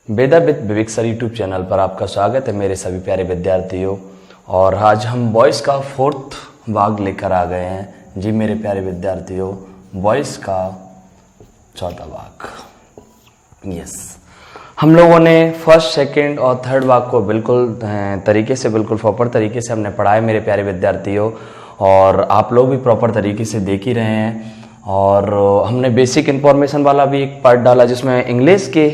Veda with Vivek sir YouTube channel पर आपका स्वागत है मेरे सभी प्यारे विद्यार्थियों। और आज हम वॉइस का 4th भाग लेकर आ गए हैं। जी मेरे प्यारे विद्यार्थियों, वॉइस का 4था भाग। यस, हम लोगों ने फर्स्ट, सेकंड और थर्ड भाग को बिल्कुल तरीके से, बिल्कुल प्रॉपर तरीके से हमने पढ़ा है मेरे प्यारे विद्यार्थियों, और आप लोग भी प्रॉपर तरीके से देख ही रहे हैं। और हमने बेसिक इन्फॉर्मेशन वाला भी एक पार्ट डाला जिसमें इंग्लिश के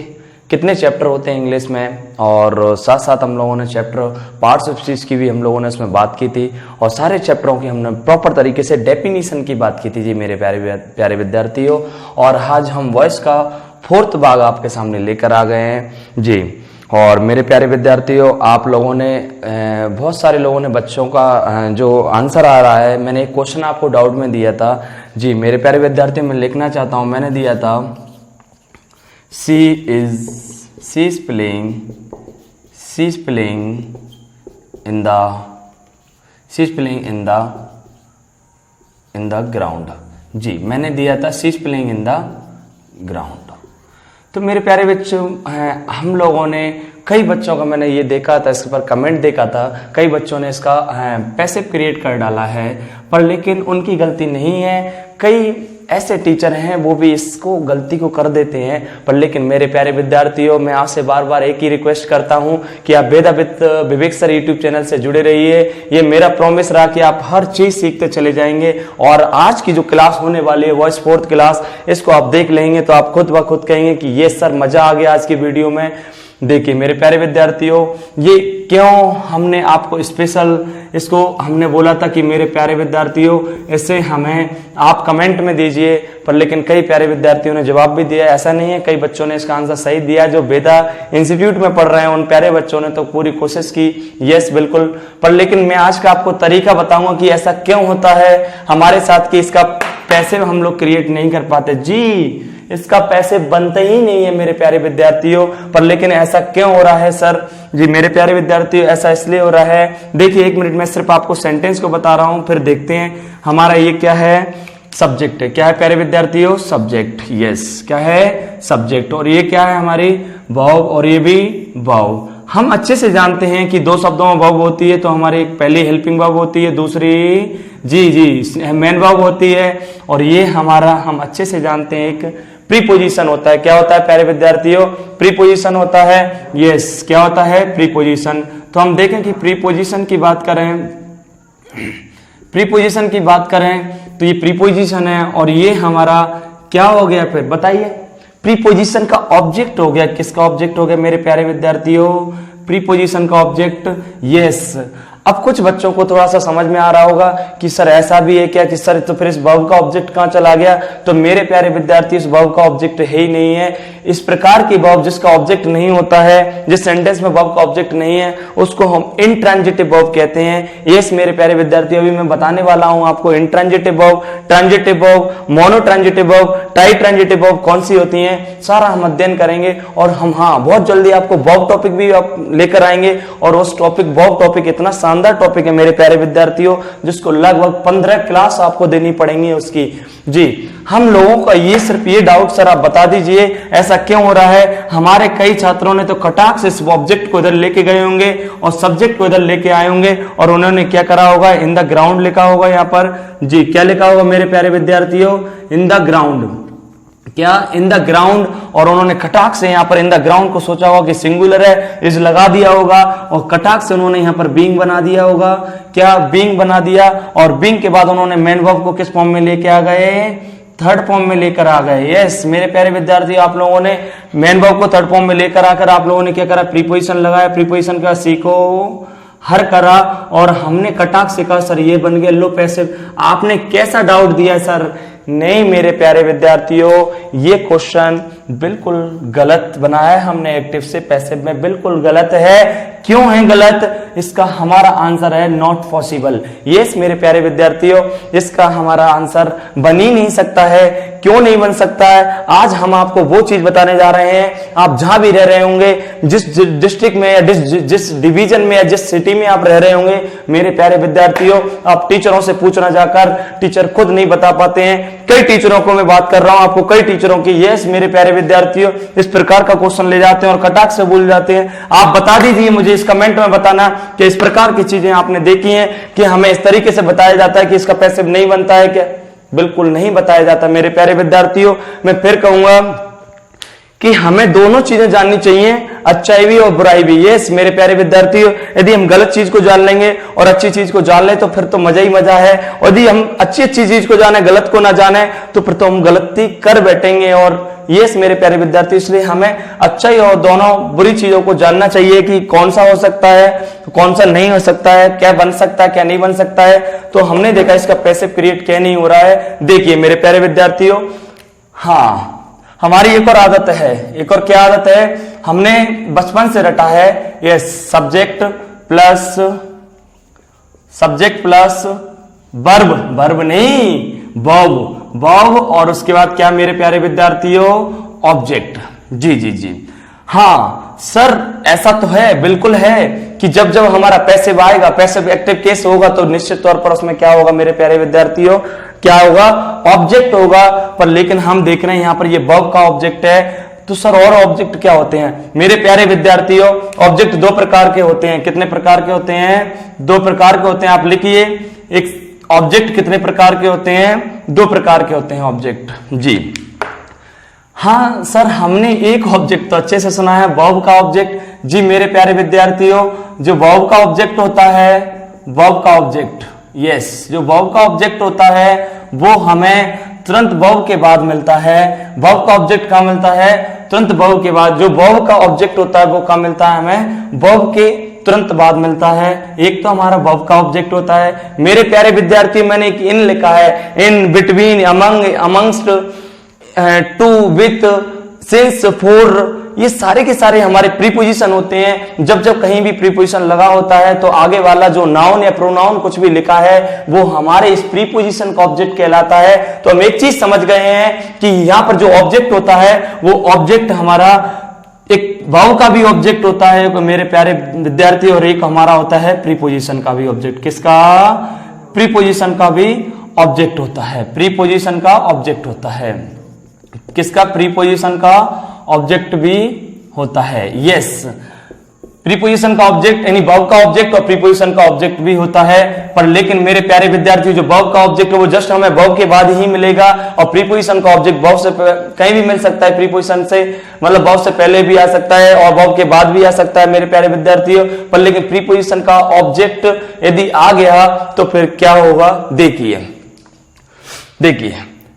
कितने चैप्टर होते हैं इंग्लिश में, और साथ साथ हम लोगों ने चैप्टर पार्ट्स ऑफ स्पीच की भी हम लोगों ने इसमें बात की थी, और सारे चैप्टरों की हमने प्रॉपर तरीके से डेफिनेशन की बात की थी जी मेरे प्यारे विद्यार्थियों। और आज हम वॉइस का 4th भाग आपके सामने लेकर आ गए हैं जी। और मेरे प्यारे विद्यार्थियों, आप लोगों ने बहुत सारे लोगों ने बच्चों का जो आंसर आ रहा है, मैंने एक क्वेश्चन आपको डाउट में दिया था जी मेरे प्यारे विद्यार्थियों, मैं लिखना चाहता हूँ। मैंने दिया था she is playing in the ground। जी मैंने दिया था she is playing in the ground। तो मेरे प्यारे बच्चों, हम लोगों ने कई बच्चों का मैंने ये देखा था, इसके पर कमेंट देखा था, कई बच्चों ने इसका पैसिव क्रिएट कर डाला है, पर लेकिन उनकी गलती नहीं है। कई ऐसे टीचर हैं वो भी इसको गलती को कर देते हैं, पर लेकिन मेरे प्यारे विद्यार्थियों, मैं आपसे बार बार एक ही रिक्वेस्ट करता हूं कि आप Veda with Vivek sir YouTube channel से जुड़े रहिए। ये मेरा प्रॉमिस रहा कि आप हर चीज सीखते चले जाएंगे। और आज की जो क्लास होने वाली है वॉइस 4th क्लास, इसको आप देख लेंगे तो आप खुद ब खुद कहेंगे कि ये सर मजा आ गया आज की वीडियो में। देखिए मेरे प्यारे विद्यार्थियों, ये क्यों हमने आपको स्पेशल इसको हमने बोला था कि मेरे प्यारे विद्यार्थियों इसे हमें आप कमेंट में दीजिए, पर लेकिन कई प्यारे विद्यार्थियों ने जवाब भी दिया। ऐसा नहीं है, कई बच्चों ने इसका आंसर सही दिया। जो वेदा इंस्टीट्यूट में पढ़ रहे हैं उन प्यारे बच्चों ने तो पूरी कोशिश की। यस बिल्कुल, पर लेकिन मैं आज का आपको तरीका बताऊंगा कि ऐसा क्यों होता है हमारे साथ कि इसका पैसे हम लोग क्रिएट नहीं कर पाते। जी इसका पैसे बनते ही नहीं है मेरे प्यारे विद्यार्थियों, पर लेकिन ऐसा क्यों हो रहा है सर? जी मेरे प्यारे विद्यार्थियों, ऐसा इसलिए हो रहा है। देखिए एक मिनट में सिर्फ आपको सेंटेंस को बता रहा हूं, फिर देखते हैं हमारा ये क्या है, सब्जेक्ट है। क्या है प्यारे विद्यार्थियों? सब्जेक्ट। यस क्या है? सब्जेक्ट। और ये क्या है हमारी? वर्ब, और ये भी वर्ब। हम अच्छे से जानते हैं कि दो शब्दों में वर्ब होती है, तो हमारी एक पहली हेल्पिंग वर्ब होती है, दूसरी जी मेन वर्ब होती है, और ये हमारा हम अच्छे से जानते हैं एक प्रीपोजिशन होता है। क्या होता है प्यारे विद्यार्थियों? प्रीपोजिशन होता है। यस क्या होता है? प्रीपोजिशन। तो हम देखें कि प्रीपोजिशन की बात करें तो ये प्रीपोजिशन है, और ये हमारा क्या हो गया फिर बताइए? प्रीपोजिशन का ऑब्जेक्ट हो गया। किसका ऑब्जेक्ट हो गया मेरे प्यारे विद्यार्थियों? प्रीपोजिशन का ऑब्जेक्ट। यस, अब कुछ बच्चों को थोड़ा सा समझ में आ रहा होगा कि सर ऐसा भी है क्या कि सर तो फिर इस वर्ब का ऑब्जेक्ट कहां चला गया? तो मेरे प्यारे विद्यार्थी, इस वर्ब का ऑब्जेक्ट है ही नहीं है। इस प्रकार की वर्ब जिसका ऑब्जेक्ट नहीं होता है, जिस सेंटेंस में वर्ब का ऑब्जेक्ट नहीं है, उसको हम इंट्रांजिटिव वर्ब कहते हैं। यस मेरे प्यारे विद्यार्थी, अभी मैं बताने वाला हूं आपको intransitive verb, transitive verb, monotransitive verb, tritransitive verb कौन सी होती है, सारा हम अध्ययन करेंगे। और हम बहुत जल्दी आपको वर्ब टॉपिक भी आप लेकर आएंगे, और उस टॉपिक वर्ब टॉपिक इतना शानदार टॉपिक है मेरे प्यारे विद्यार्थियों, जिसको लगभग 15 क्लास आपको देनी पड़ेंगी उसकी। जी हम लोगों का ये सिर्फ ये डाउट सर आप बता दीजिए ऐसा क्यों हो रहा है। हमारे कई छात्रों ने तो कटाक से इस ऑब्जेक्ट को इधर लेके गए होंगे और सब्जेक्ट को इधर लेके आए होंगे, और उन्होंने क्या करा होगा? इन द ग्राउंड लिखा होगा यहाँ पर। जी क्या लिखा होगा मेरे प्यारे विद्यार्थियों? In the ground. क्या? In the ground. और उन्होंने कटाक से यहाँ पर इन द ग्राउंड को सोचा होगा कि सिंगुलर है, इस लगा दिया होगा, और कटाक से उन्होंने यहाँ पर बीइंग बना दिया होगा। क्या? बीइंग बना दिया, और बीइंग के बाद उन्होंने मेन वर्ब को किस फॉर्म में लेके आ गए? 3rd फॉर्म में लेकर आ गए। यस मेरे प्यारे विद्यार्थी, आप लोगों ने मेन वर्ब को 3rd फॉर्म में लेकर आकर आप लोगों ने क्या करा? प्रीपोजिशन लगाया। प्रीपोजिशन का सीखो हर करा, और हमने कटाक से कहा सर ये बन गया लो पैसिव। आपने कैसा डाउट दिया सर? नहीं मेरे प्यारे विद्यार्थियों, ये क्वेश्चन बिल्कुल गलत बनाया है हमने, एक्टिव से पैसिव में बिल्कुल गलत है। क्यों है गलत? इसका हमारा आंसर है नॉट पॉसिबल। यस मेरे प्यारे विद्यार्थियों, इसका हमारा आंसर बन ही नहीं सकता है। क्यों नहीं बन सकता है? आज हम आपको वो चीज बताने जा रहे हैं। आप जहां भी रह रहे होंगे, जिस डिस्ट्रिक्ट में या जिस डिवीजन में या जिस सिटी में आप रह रहे होंगे, मेरे प्यारे विद्यार्थियों, आप टीचरों से पूछना जाकर टीचर खुद नहीं बता पाते हैं। कई टीचरों को मैं बात कर रहा हूं आपको, कई टीचरों की। यस मेरे प्यारे विद्यार्थियों इस प्रकार का क्वेश्चन ले जाते हैं और कटाक से भूल जाते हैं। आप बता दीजिए मुझे इस कमेंट में बताना कि इस प्रकार की चीजें आपने देखी हैं कि हमें इस तरीके से बताया जाता है कि इसका पैसिव नहीं बनता है क्या? बिल्कुल नहीं बताया जाता मेरे प्यारे विद्यार्थियों। मैं फिर कहूंगा कि हमें दोनों चीजें जाननी चाहिए, अच्छाई भी और बुराई भी। यस मेरे प्यारे विद्यार्थियों, यदि हम गलत चीज को जान लेंगे और अच्छी चीज को जान लें तो फिर तो मजा ही मजा है, और यदि हम अच्छी चीज को जाने गलत को ना जाने तो फिर तो हम गलती कर बैठेंगे। और यस मेरे प्यारे विद्यार्थी, इसलिए हमें अच्छाई और दोनों बुरी चीजों को जानना चाहिए कि कौन सा हो सकता है, कौन सा नहीं हो सकता है, क्या बन सकता है, क्या नहीं बन सकता है। तो हमने देखा इसका पैसिव क्रिएट क्या नहीं हो रहा है। देखिए मेरे प्यारे विद्यार्थियों, हाँ हमारी एक और आदत है, एक और क्या आदत है, हमने बचपन से रटा है ये सब्जेक्ट प्लस वर्ब, वर्ब नहीं वर्ब और उसके बाद क्या मेरे प्यारे विद्यार्थियों, ऑब्जेक्ट। जी जी जी हाँ सर, ऐसा तो है, बिल्कुल है कि जब जब हमारा पैसिव आएगा, पैसिव एक्टिव केस होगा तो निश्चित तौर पर उसमें क्या होगा मेरे प्यारे विद्यार्थियों, क्या होगा, ऑब्जेक्ट होगा। पर लेकिन हम देख रहे हैं यहां पर ये वर्ब का ऑब्जेक्ट है, तो सर और ऑब्जेक्ट क्या होते हैं मेरे प्यारे विद्यार्थियों? ऑब्जेक्ट दो प्रकार के होते हैं। कितने प्रकार के होते हैं? दो प्रकार के होते हैं। आप लिखिए, एक ऑब्जेक्ट कितने प्रकार के होते हैं? दो प्रकार के होते हैं ऑब्जेक्ट। जी हाँ सर, हमने एक ऑब्जेक्ट तो अच्छे से सुना है, वर्ब का ऑब्जेक्ट। जी मेरे प्यारे विद्यार्थियों, जो वर्ब का ऑब्जेक्ट होता है, वर्ब का ऑब्जेक्ट, यस जो वर्ब का ऑब्जेक्ट होता है वो हमें तुरंत वर्ब के बाद मिलता है। वर्ब का ऑब्जेक्ट कहाँ मिलता है? तुरंत वर्ब के बाद। जो वर्ब का ऑब्जेक्ट होता है वो कहाँ मिलता है? हमें वर्ब के तुरंत बाद मिलता है। एक तो हमारा वर्ब का ऑब्जेक्ट होता है मेरे प्यारे विद्यार्थी, मैंने एक इन लिखा है, in, between, among, amongst, to, with, since, for, ये सारे के सारे हमारे प्रीपोजिशन होते हैं। जब जब कहीं भी प्रीपोजिशन लगा होता है तो आगे वाला जो नाउन या प्रोनाउन कुछ भी लिखा है वो हमारे इस प्रीपोजिशन का ऑब्जेक्ट कहलाता है। तो हम एक चीज समझ गए हैं कि यहां पर जो ऑब्जेक्ट होता है वो ऑब्जेक्ट हमारा एक वर्ब का भी ऑब्जेक्ट होता है मेरे प्यारे विद्यार्थी, और एक हमारा होता है प्रीपोजिशन का भी ऑब्जेक्ट। किसका? प्रीपोजिशन का भी ऑब्जेक्ट होता है। प्रीपोजिशन का ऑब्जेक्ट होता है। किसका? प्रीपोजिशन का ऑब्जेक्ट भी होता है। यस प्रीपोजिशन का ऑब्जेक्ट यानी वर्ब का ऑब्जेक्ट और प्रीपोजिशन का ऑब्जेक्ट भी होता है। पर लेकिन मेरे प्यारे विद्यार्थी, जो वर्ब का ऑब्जेक्ट है वो जस्ट हमें वर्ब के बाद ही मिलेगा, और प्रीपोजिशन का ऑब्जेक्ट वर्ब से कहीं भी मिल सकता है। प्रीपोजिशन से मतलब वर्ब से पहले भी आ सकता है और वर्ब के बाद भी आ सकता है मेरे प्यारे विद्यार्थियों। पर लेकिन प्रीपोजिशन का ऑब्जेक्ट यदि आ गया तो फिर क्या होगा? देखिए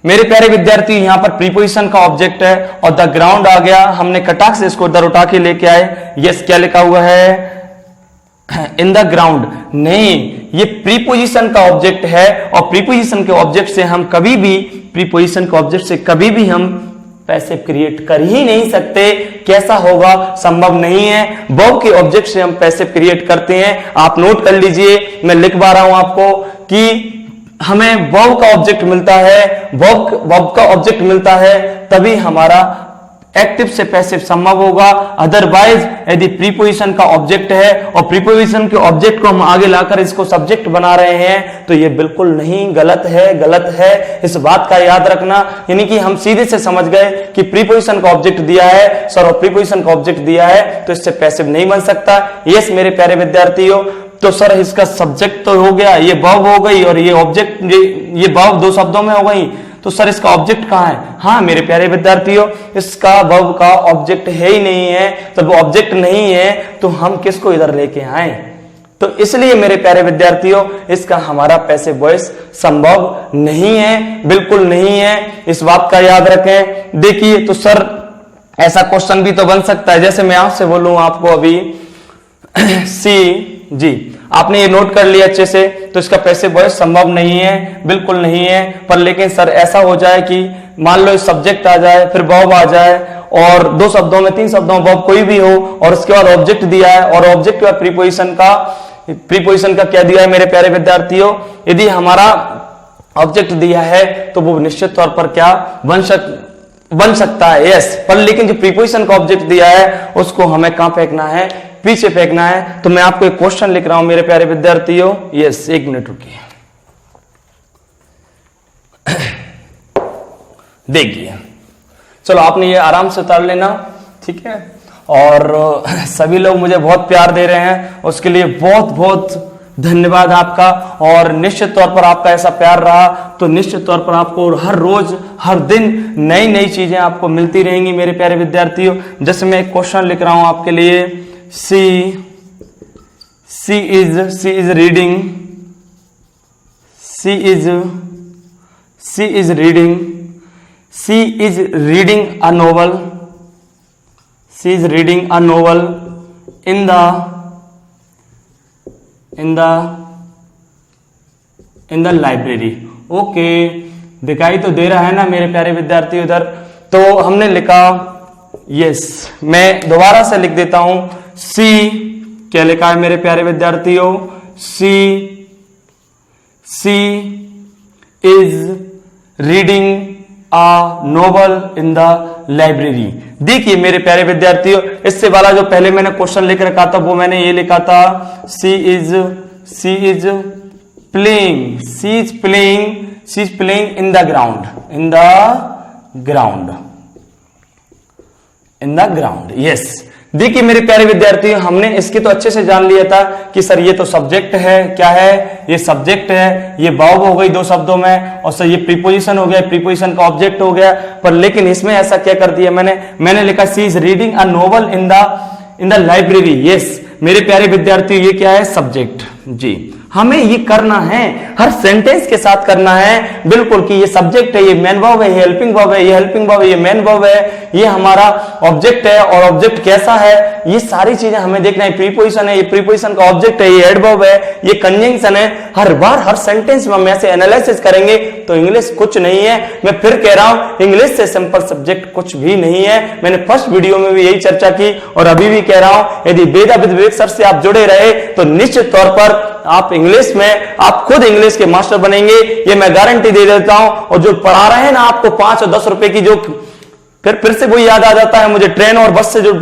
मेरे प्यारे विद्यार्थी, यहां पर प्रीपोजिशन का ऑब्जेक्ट है और द ग्राउंड आ गया, हमने कटाक से इसको उधर उठा के लेके आए। यस क्या लिखा हुआ है? इन द ग्राउंड। नहीं, ये प्रीपोजिशन का ऑब्जेक्ट है और प्रीपोजिशन के ऑब्जेक्ट से हम कभी भी, प्रीपोजिशन के ऑब्जेक्ट से कभी भी हम पैसिव क्रिएट कर ही नहीं सकते। कैसा होगा? संभव नहीं है। वर्ब के ऑब्जेक्ट से हम पैसिव क्रिएट करते हैं। आप नोट कर लीजिए, मैं लिखवा रहा हूं आपको कि हमें वर्ब का ऑब्जेक्ट मिलता है, वर्ब का ऑब्जेक्ट मिलता है तभी हमारा एक्टिव से पैसिव संभव होगा। अदरवाइज यदि प्रीपोजिशन का ऑब्जेक्ट है और प्रीपोजिशन के ऑब्जेक्ट को हम आगे लाकर इसको सब्जेक्ट बना रहे हैं तो ये बिल्कुल नहीं, गलत है। इस बात का याद रखना। यानी कि हम सीधे से समझ गए कि प्रीपोजिशन का ऑब्जेक्ट दिया है सर, और प्रीपोजिशन का ऑब्जेक्ट दिया है तो इससे पैसिव नहीं बन सकता। यस मेरे प्यारे विद्यार्थियों, तो सर इसका सब्जेक्ट तो हो गया, ये वर्ब हो गई और ये ऑब्जेक्ट, ये वर्ब दो शब्दों में हो गई, तो सर इसका ऑब्जेक्ट कहां है? हाँ मेरे प्यारे विद्यार्थियों, इसका वर्ब का ऑब्जेक्ट है ही नहीं है। तो वो ऑब्जेक्ट नहीं है तो हम किसको इधर लेके आए? तो इसलिए मेरे प्यारे विद्यार्थियों, इसका हमारा पैसिव वॉइस संभव नहीं है, बिल्कुल नहीं है। इस बात का याद रखें। देखिए तो सर ऐसा क्वेश्चन भी तो बन सकता है, जैसे मैं आपसे बोलूं आपको अभी सी, जी आपने ये नोट कर लिया अच्छे से, तो इसका पैसिव वॉइस संभव नहीं है, बिल्कुल नहीं है। पर लेकिन सर ऐसा हो जाए कि मान लो सब्जेक्ट आ जाए, फिर वर्ब आ जाए और दो शब्दों में, तीन शब्दों में वर्ब कोई भी हो और उसके बाद ऑब्जेक्ट दिया है और ऑब्जेक्ट का प्रीपोजिशन का क्या दिया है मेरे प्यारे विद्यार्थियों? यदि हमारा ऑब्जेक्ट दिया है तो वो निश्चित तौर पर क्या बन सकता है। यस, पर लेकिन जो प्रीपोजिशन का ऑब्जेक्ट दिया है उसको हमें कहां फेंकना है? पीछे फेंकना है। तो मैं आपको एक क्वेश्चन लिख रहा हूं मेरे प्यारे विद्यार्थियों। यस एक मिनट रुकिए। देखिए चलो आपने ये आराम से उतार लेना, ठीक है। और सभी लोग मुझे बहुत प्यार दे रहे हैं, उसके लिए बहुत बहुत धन्यवाद आपका। और निश्चित तौर पर आपका ऐसा प्यार रहा तो निश्चित तौर पर आपको हर रोज हर दिन नई नई चीजें आपको मिलती रहेंगी मेरे प्यारे विद्यार्थियों। जैसे मैं एक क्वेश्चन लिख रहा हूं आपके लिए, she is reading a novel, she is reading a novel in the library। Okay, दिखाई तो दे रहा है ना मेरे प्यारे विद्यार्थी उधर। तो हमने लिखा यस, मैं दोबारा से लिख देता हूं, सी क्या लिखा है मेरे प्यारे विद्यार्थियों, she is reading a novel in the library. देखिए मेरे प्यारे विद्यार्थियों, इससे वाला जो पहले मैंने क्वेश्चन लिख रखा था वो मैंने ये लिखा था, she is playing in the ground, yes. देखिए मेरे प्यारे विद्यार्थियों, हमने इसके तो अच्छे से जान लिया था कि सर ये तो सब्जेक्ट है, क्या है ये सब्जेक्ट है, ये वर्ब हो गई दो शब्दों में, और सर ये प्रीपोजिशन हो गया, प्रीपोजिशन का ऑब्जेक्ट हो गया। पर लेकिन इसमें ऐसा क्या कर दिया मैंने लिखा she is reading a novel in the library. Yes मेरे प्यारे विद्यार्थियों, ये क्या है, सब्जेक्ट। जी हमें ये करना है, हर सेंटेंस के साथ करना है बिल्कुल, कि ये सब्जेक्ट है, ये मेन वर्ब है, ये हेल्पिंग वर्ब है, ये हेल्पिंग वर्ब है, ये मेन वर्ब है, ये हमारा ऑब्जेक्ट है, और ऑब्जेक्ट कैसा है, ये सारी चीजें हमें देखना है। प्रीपोजिशन है, ये प्रीपोजिशन का ऑब्जेक्ट है, ये एडवर्ब है, ये कंजंक्शन है। हर बार हर सेंटेंस में हम ऐसे एनालिसिस करेंगे तो इंग्लिश कुछ नहीं है। मैं फिर कह रहा हूं, इंग्लिश से सिंपल सब्जेक्ट कुछ भी नहीं है। मैंने फर्स्ट वीडियो में भी यही चर्चा की और अभी भी कह रहा हूं, यदि वेदा विद विवेक सर से आप जुड़े रहे तो निश्चित तौर पर आप इंग्लिश में आप खुद इंग्लिश के मास्टर बनेंगे, ये मैं गारंटी दे देता हूं। और जो पढ़ा रहे हैं ना आपको 5 और 10 रुपए की, जो फिर से वो याद आ जाता है मुझे, ट्रेन और बस से जो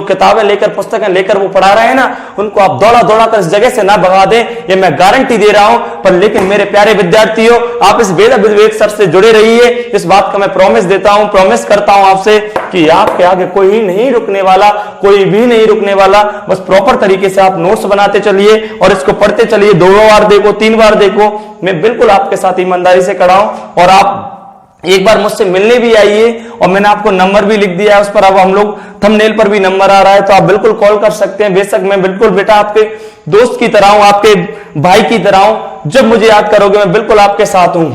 किताबें लेकर पुस्तकें लेकर वो पढ़ा रहे हैं ना, उनको आप दौड़ा दौड़ा कर इस जगह से ना भगा दें, ये मैं गारंटी दे रहा हूं। पर लेकिन मेरे प्यारे विद्यार्थियों, आप इस वेदा विद विवेक सर से जुड़े रहिए, इस बात का मैं प्रॉमिस देता हूं, प्रॉमिस करता हूं आपसे कि आपके आगे कोई नहीं रुकने वाला, कोई भी नहीं रुकने वाला। बस प्रॉपर तरीके से आप नोट्स बनाते चलिए और इसको पढ़ते चलिए, 2 बार देखो, 3 बार देखो, मैं बिल्कुल आपके साथ ईमानदारी से खड़ा हूं। और आप एक बार मुझसे मिलने भी आइए, और मैंने आपको नंबर भी लिख दिया है उस पर, अब हम लोग थंबनेल पर भी नंबर आ रहा है, तो आप बिल्कुल कॉल कर सकते हैं। बेशक मैं बिल्कुल बेटा आपके दोस्त की तरह हूं, आपके भाई की तरह हूं, जब मुझे याद करोगे मैं बिल्कुल आपके साथ हूं।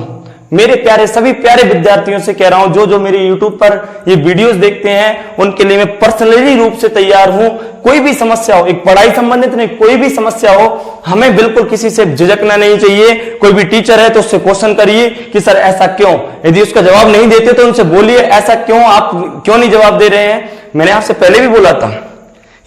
मेरे प्यारे सभी प्यारे विद्यार्थियों से कह रहा हूं, जो मेरे YouTube पर ये वीडियोस देखते हैं, उनके लिए मैं पर्सनली रूप से तैयार हूं। कोई भी समस्या हो, एक पढ़ाई संबंधित नहीं, कोई भी समस्या हो, हमें बिल्कुल किसी से झिझकना नहीं चाहिए। कोई भी टीचर है तो उससे क्वेश्चन करिए कि सर ऐसा क्यों, यदि उसका जवाब नहीं देते तो उनसे बोलिए ऐसा क्यों, आप क्यों नहीं जवाब दे रहे हैं। मैंने आपसे पहले भी बोला था,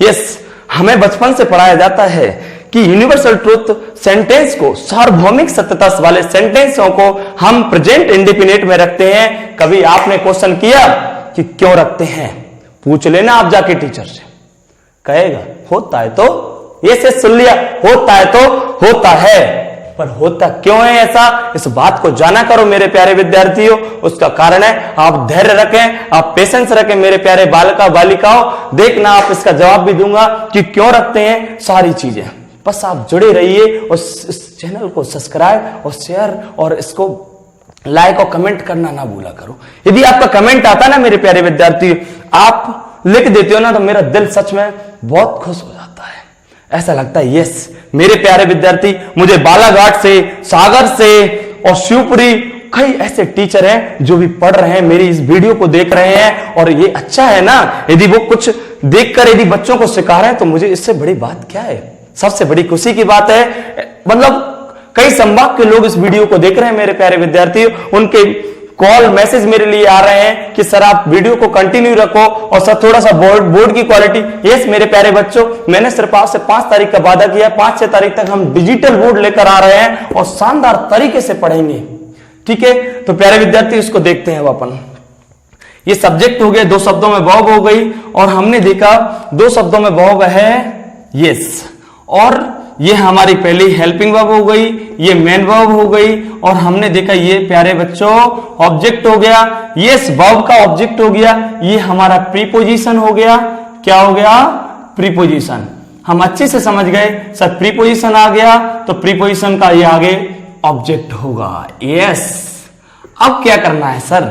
यस हमें बचपन से पढ़ाया जाता है कि यूनिवर्सल ट्रुथ सेंटेंस को, सार्वभौमिक सत्यता वाले सेंटेंसों को हम प्रेजेंट इंडेफिनिट में रखते हैं। कभी आपने क्वेश्चन किया कि क्यों रखते हैं, पूछ लेना आप जाके टीचर से, कहेगा होता है तो, ये से सुन लिया, होता है तो होता है, पर होता क्यों है ऐसा, इस बात को जाना करो मेरे प्यारे विद्यार्थियों। उसका कारण है आप धैर्य रखें, आप पेशेंस रखें मेरे प्यारे बालका बालिकाओं। देखना आप इसका जवाब भी दूंगा कि क्यों रखते हैं सारी चीजें। बस आप जुड़े रहिए और इस चैनल को सब्सक्राइब और शेयर और इसको लाइक और कमेंट करना ना भूला करो। यदि आपका कमेंट आता ना मेरे प्यारे विद्यार्थी, आप लिख देते हो ना, तो मेरा दिल सच में बहुत खुश हो जाता है। ऐसा लगता है यस मेरे प्यारे विद्यार्थी, मुझे बालाघाट से, सागर से और शिवपुरी कई ऐसे टीचर हैं जो भी पढ़ रहे हैं, मेरी इस वीडियो को देख रहे हैं। और ये अच्छा है ना, यदि वो कुछ देखकर यदि बच्चों को सिखा रहे हैं तो मुझे इससे बड़ी बात क्या है, सबसे बड़ी खुशी की बात है। मतलब कई संभाग के लोग इस वीडियो को देख रहे हैं मेरे प्यारे विद्यार्थी, उनके कॉल मैसेज मेरे लिए आ रहे हैं कि सर आप वीडियो को कंटिन्यू रखो और सर थोड़ा सा बोर्ड की क्वालिटी। यस मेरे प्यारे बच्चों, मैंने सिर्फ आपसे 5 तारीख का वादा किया, 5-6 तारीख तक हम डिजिटल बोर्ड लेकर आ रहे हैं और शानदार तरीके से पढ़ेंगे, ठीक है। तो प्यारे विद्यार्थी इसको देखते हैं अपन। ये सब्जेक्ट हो गया, 2 शब्दों में वर्ब हो गई, और हमने देखा 2 शब्दों में वर्ब है यस, और ये हमारी पहली हेल्पिंग वर्ब हो गई, ये मेन वर्ब हो गई, और हमने देखा ये प्यारे बच्चों ऑब्जेक्ट हो गया, यस वर्ब का ऑब्जेक्ट हो गया, ये हमारा प्रीपोजिशन हो गया। क्या हो गया? प्रीपोजिशन। हम अच्छे से समझ गए सर, प्रीपोजिशन आ गया तो प्रीपोजिशन का ये आगे ऑब्जेक्ट होगा। यस, अब क्या करना है सर?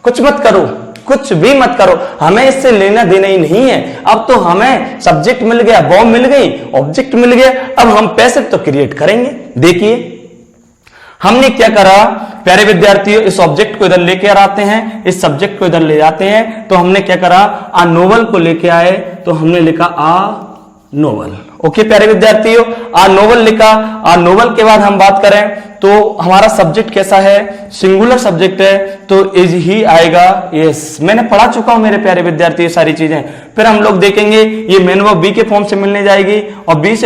कुछ मत करो, कुछ भी मत करो, हमें इससे लेना देना ही नहीं है। अब तो हमें सब्जेक्ट मिल गया, वर्ब मिल गई, ऑब्जेक्ट मिल गया, अब हम पैसिव तो क्रिएट करेंगे। देखिए हमने क्या करा प्यारे विद्यार्थियों, इस ऑब्जेक्ट को इधर लेके आते हैं, इस सब्जेक्ट को इधर ले जाते हैं, तो हमने क्या करा, आ नोवेल को लेके आए, तो हमने लिखा आ नोवेल। ओके प्यारे विद्यार्थियों, आ नोवेल लिखा। आ नोवेल के बाद हम बात करें तो हमारा सब्जेक्ट कैसा है? सिंगुलर सब्जेक्ट है, तो इज ही आएगा। यस, मैंने पढ़ा चुका हूं मेरे प्यारे विद्यार्थी ये सारी चीजें। फिर हम लोग देखेंगे ये मेन वर्ब बी के फॉर्म से मिलने जाएगी, और बी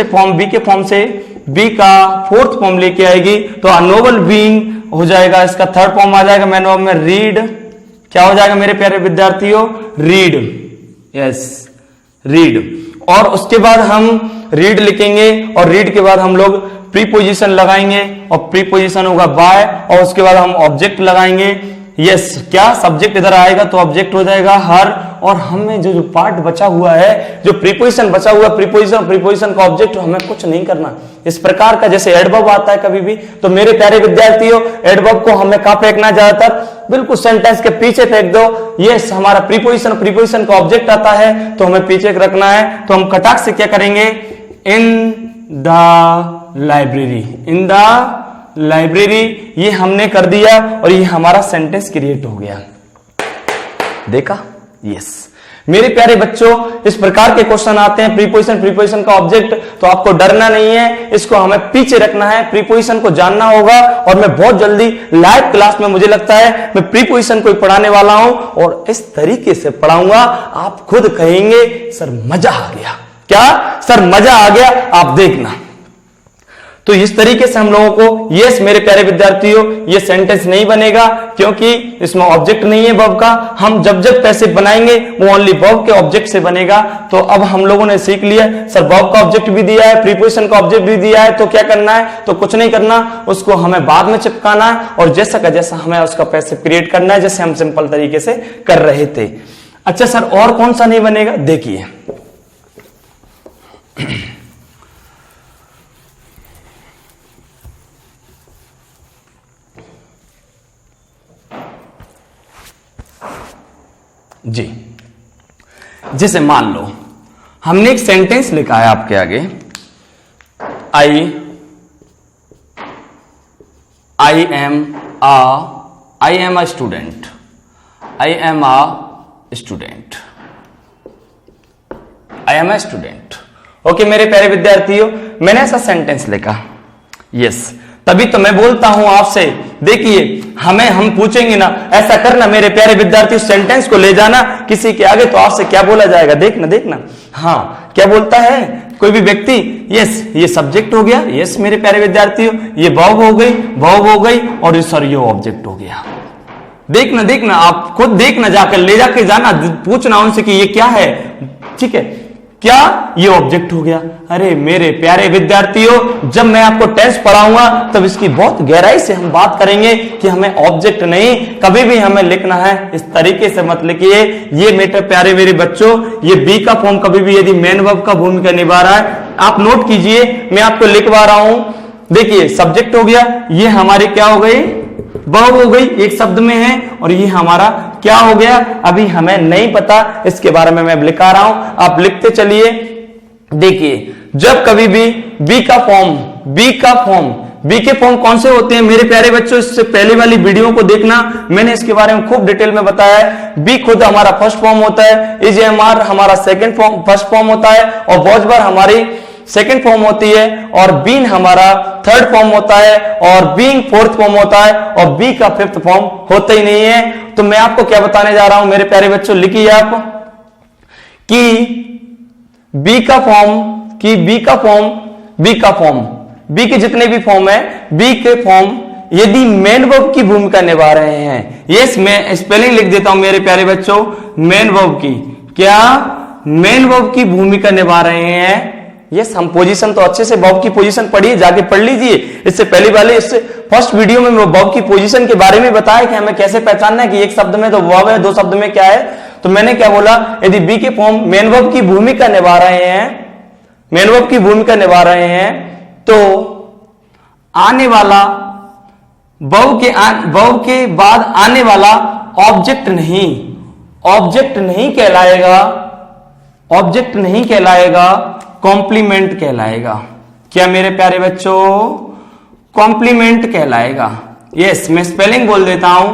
के फॉर्म से बी का फोर्थ फॉर्म लेके आएगी, तो आ नोवेल बीइंग हो जाएगा, इसका थर्ड फॉर्म आ जाएगा मेन वर्ब में रीड। क्या हो जाएगा मेरे प्यारे विद्यार्थियों? रीड। Yes, read. और उसके बाद हम रीड लिखेंगे, और रीड के बाद हम लोग प्रीपोजिशन लगाएंगे, और प्रीपोजिशन होगा बाय, और उसके बाद हम ऑब्जेक्ट लगाएंगे। यस, क्या सब्जेक्ट इधर आएगा तो ऑब्जेक्ट हो जाएगा हर, और हमें जो पार्ट बचा हुआ है, जो प्रीपोजिशन बचा हुआ, प्रीपोजिशन का ऑब्जेक्ट, हमें कुछ नहीं करना। इस प्रकार का जैसे एडवर्ब आता है कभी भी, तो मेरे प्यारे विद्यार्थियों एडवर्ब को हमें कहां फेंकना, ज्यादातर बिल्कुल सेंटेंस के पीछे फेंक दो। यस, हमारा प्रीपोजिशन का ऑब्जेक्ट आता है तो हमें पीछे रखना है, तो हम कटाक से क्या करेंगे, इन the library, in the library, ये हमने कर दिया, और ये हमारा सेंटेंस क्रिएट हो गया। देखा? यस मेरे प्यारे बच्चों, इस प्रकार के क्वेश्चन आते हैं प्रीपोजिशन का ऑब्जेक्ट, तो आपको डरना नहीं है, इसको हमें पीछे रखना है, प्रीपोजिशन को जानना होगा। और मैं बहुत जल्दी लाइव क्लास में, मुझे लगता है मैं प्रीपोजिशन को पढ़ाने वाला हूं, और इस तरीके से पढ़ाऊंगा, आप खुद कहेंगे सर मजा आ गया। क्या सर मजा आ गया? आप देखना। तो इस तरीके से हम लोगों को, यस मेरे प्यारे विद्यार्थियों, ये सेंटेंस नहीं बनेगा क्योंकि इसमें ऑब्जेक्ट नहीं है वर्ब का। हम जब जब पैसिव बनाएंगे वो ओनली वर्ब के ऑब्जेक्ट से बनेगा। तो अब हम लोगों ने सीख लिया सर, वर्ब का ऑब्जेक्ट भी दिया है, प्रीपोजिशन का ऑब्जेक्ट भी दिया है, तो क्या करना है? तो कुछ नहीं करना, उसको हमें बाद में चिपकाना है, और जैसा का जैसा हमें उसका पैसिव क्रिएट करना है, जैसे हम सिंपल तरीके से कर रहे थे। अच्छा सर, और कौन सा नहीं बनेगा? देखिए जी, जैसे मान लो हमने एक सेंटेंस लिखा है आपके आगे, I am a student, I am a student. Okay मेरे प्यारे विद्यार्थियों, मैंने ऐसा सेंटेंस लिखा। यस, तभी तो मैं बोलता हूं आपसे, देखिए हम पूछेंगे ना, ऐसा करना मेरे प्यारे विद्यार्थियों, सेंटेंस को ले जाना किसी के आगे, तो आपसे क्या बोला जाएगा, देखना। हाँ, क्या बोलता है कोई भी व्यक्ति? यस, ये सब्जेक्ट हो गया, यस मेरे प्यारे विद्यार्थियों, ये वर्ब हो गई, और ये सर ये ऑब्जेक्ट हो गया। देखना, आप खुद देखना, जाकर ले जाके जाना, पूछना उनसे कि ये क्या है, ठीक है, क्या ये ऑब्जेक्ट हो गया। अरे मेरे प्यारे विद्यार्थियों, जब मैं आपको टेंस पढ़ाऊंगा तब इसकी बहुत गहराई से हम बात करेंगे कि हमें ऑब्जेक्ट नहीं, कभी भी हमें लिखना है इस तरीके से मत लिखिए। ये मेरे प्यारे मेरे बच्चों, ये बी का फॉर्म कभी भी यदि मेन वर्ब का भूमिका निभा रहा है, आप नोट कीजिए, मैं आपको लिखवा रहा हूं। देखिए सब्जेक्ट हो गया, ये हमारी क्या हो गई, वर्ब हो गई, एक शब्द में है, और ये हमारा क्या हो गया, अभी हमें नहीं पता, इसके बारे में मैं लिखा रहा हूं, आप लिखते चलिए। देखिए जब कभी भी बी के फॉर्म कौन से होते हैं मेरे प्यारे बच्चों, इससे पहले वाली वीडियो को देखना, मैंने इसके बारे में खूब डिटेल में बताया है। बी खुद हमारा फर्स्ट फॉर्म होता है, इज एम आर हमारा फर्स्ट फॉर्म होता है, और वॉज वर हमारी सेकेंड फॉर्म होती है, और बीन हमारा थर्ड फॉर्म होता है, और बीइंग फोर्थ फॉर्म होता है, और बी का फिफ्थ फॉर्म होता ही नहीं है। तो मैं आपको क्या बताने जा रहा हूं मेरे प्यारे बच्चों, लिखिए आप कि बी के जितने भी फॉर्म है, बी के फॉर्म यदि मेन वर्ब की भूमिका निभा रहे हैं, यस मैं स्पेलिंग लिख देता हूं मेरे प्यारे बच्चों, मेन वर्ब की, क्या मेन वर्ब की भूमिका निभा रहे हैं, यस, हम पोजीशन तो अच्छे से वर्ब की पोजीशन पढ़िए, जाके पढ़ लीजिए। इससे पहली वाले इससे फर्स्ट वीडियो में वर्ब की पोजीशन के बारे में बताया कि हमें कैसे पहचानना है कि एक शब्द में तो वर्ब है, दो शब्द में क्या है। तो मैंने क्या बोला, यदि बी के फॉर्म मेन वर्ब की भूमिका निभा रहे हैं, मेन वर्ब की भूमिका निभा रहे हैं, तो आने वाला वर्ब के बाद आने वाला ऑब्जेक्ट नहीं कहलाएगा, ऑब्जेक्ट नहीं कहलाएगा, कॉम्प्लीमेंट कहलाएगा। क्या मेरे प्यारे बच्चों, कॉम्प्लीमेंट कहलाएगा। यस, मैं स्पेलिंग बोल देता हूं,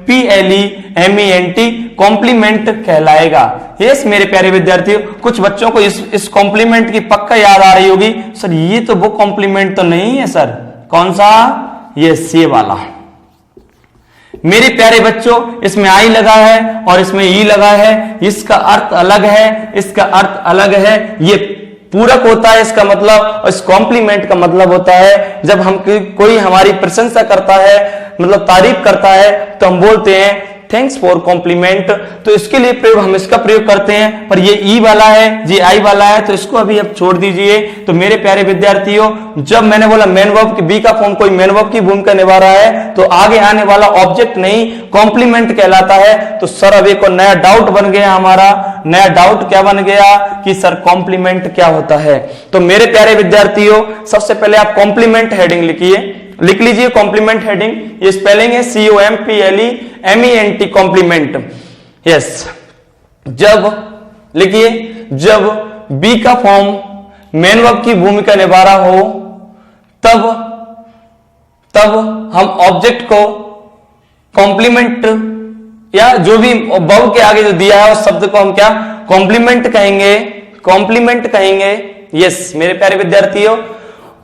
COMPLEMENT, कॉम्प्लीमेंट कहलाएगा। यस मेरे प्यारे विद्यार्थियों, कुछ बच्चों को इस कॉम्प्लीमेंट की पक्का याद आ रही होगी, सर ये तो वो कॉम्प्लीमेंट तो नहीं है सर, कौन सा, यस ये वाला। मेरे प्यारे बच्चों, इसमें आई लगा है और इसमें ई लगा है, इसका अर्थ अलग है, इसका अर्थ अलग है। ये पूरक होता है इसका मतलब, और इस कॉम्प्लीमेंट का मतलब होता है जब हम कोई हमारी प्रशंसा करता है, मतलब तारीफ करता है, तो हम बोलते हैं थैंक्स फॉर कॉम्प्लीमेंट। तो इसके लिए प्रयोग हम इसका प्रयोग करते हैं, पर ये ई वाला है, ये आई वाला है, तो इसको अभी अब छोड़ दीजिए। तो मेरे प्यारे विद्यार्थियों, जब मैंने बोला मेन वर्ब की बी का फॉर्म कोई मेन वर्ब की भूमिका निभा रहा है, तो आगे आने वाला ऑब्जेक्ट नहीं कॉम्प्लीमेंट कहलाता है। तो सर अब एक नया डाउट बन गया, हमारा नया डाउट क्या बन गया कि सर कॉम्प्लीमेंट क्या होता है। तो मेरे प्यारे विद्यार्थियों, सबसे पहले आप कॉम्प्लीमेंट हेडिंग लिख लीजिए, कॉम्प्लीमेंट हेडिंग, ये स्पेलिंग है COMPLEMENT, कॉम्प्लीमेंट। यस, जब लिखिए, जब बी का फॉर्म मेन वर्ब की भूमिका निभा रहा हो, तब हम ऑब्जेक्ट को कॉम्प्लीमेंट या जो भी वर्ब के आगे जो दिया है उस शब्द को हम क्या कॉम्प्लीमेंट कहेंगे, कॉम्प्लीमेंट कहेंगे। यस मेरे प्यारे विद्यार्थियों,